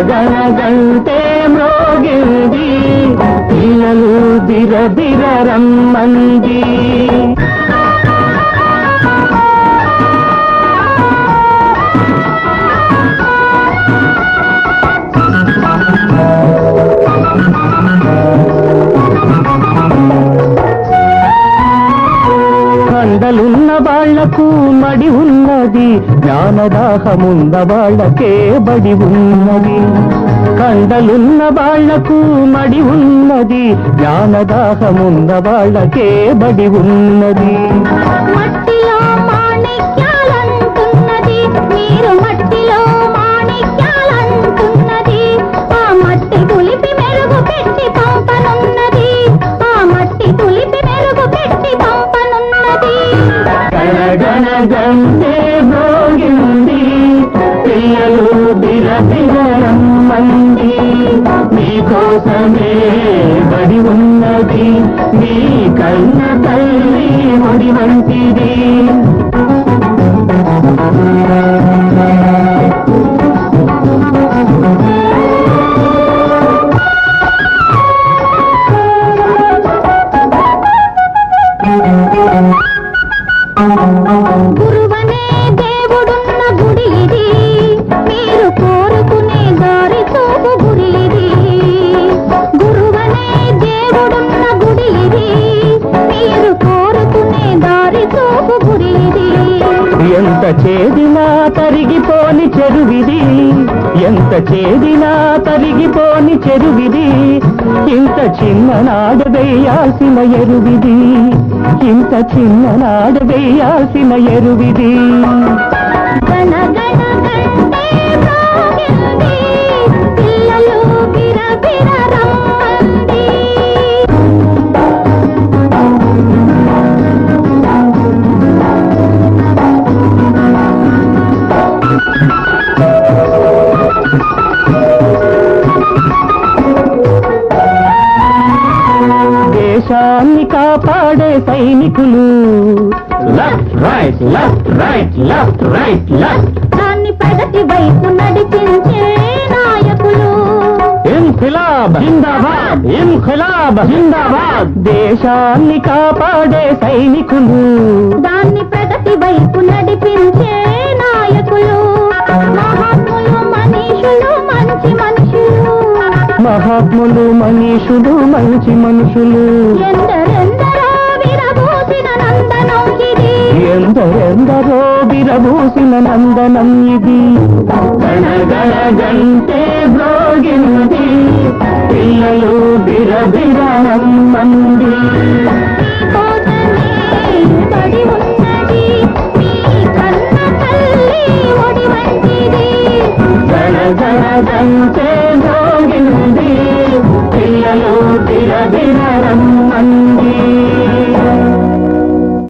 గణగణగంటే మ్రోగింది పిల్లలు బిరబిర రమ్మంది. కండలున్న వాళ్లకు మడి ఉన్నది, జ్ఞానదాహమున్న వాళ్లకే బడి ఉన్నది. కండలున్న వాళ్లకు మడి ఉన్నది, జ్ఞానదాహమున్న వాళ్లకే బడి ఉన్నది. మట్టిలో మాణిక్యాలంటున్నది, మీరు మట్టిలో మాణిక్యాలంటున్నది. ఆ మట్టి తులిపి మెరుగు పెట్టి పంపనున్నది, ఆ మట్టి తులిపి మెరుగు పెట్టి పంపనున్నది. గణగణగంటే మ్రోగింది పిల్లలు బిరబిర రమ్మంది. మీకోసమే బడి ఉన్నది, మీ కన్న తల్లి ముడి వంటిది. గురువనే దేవుడున్న గుడి ఇది, మీరు కోరుకునే దారి చూపు గుడి ఇది. గురువనే దేవుడున్న గుడి ఇది, మీరు కోరుకునే దారి చూపు గుడి ఇది. ఎంత చేదినా తరిగిపోని చెరువిది, ఎంత చేదినా తరిగిపోని చెరువిది. ఇంత చిన్ననాడు వేయాల్సిన ఎరువిది, ఇంత చిన్ననాడు వేయాల్సిన ఎరువిది. గణగణగంటే మ్రోగింది పిల్లలు బిరబిర రమ్మంది. దేశాన్ని కాపాడే సైనికులు, left right left right left right left. దాన్ని ప్రగతి వైపు నడిపించే నాయకులు, ఇన్ఖిలాబ్ జిందాబాద్, ఇన్ఖిలాబ్ జిందాబాద్. దేశాన్ని కాపాడే సైనికులు, దాన్ని ప్రగతి వైపు నడిపించే నాయకులు. మహాత్ములు మనీషులు మంచి మనుషులు, మహాత్ములు మనీషులు మంచి మనుషులు. ఎందరెందరో విరబూసిన నందనం ఇది, ఎందరెందరో విరబూసిన నందనం ఇది. గణగణగంటే మ్రోగింది పిల్లలు బిరబిర రమ్మంది.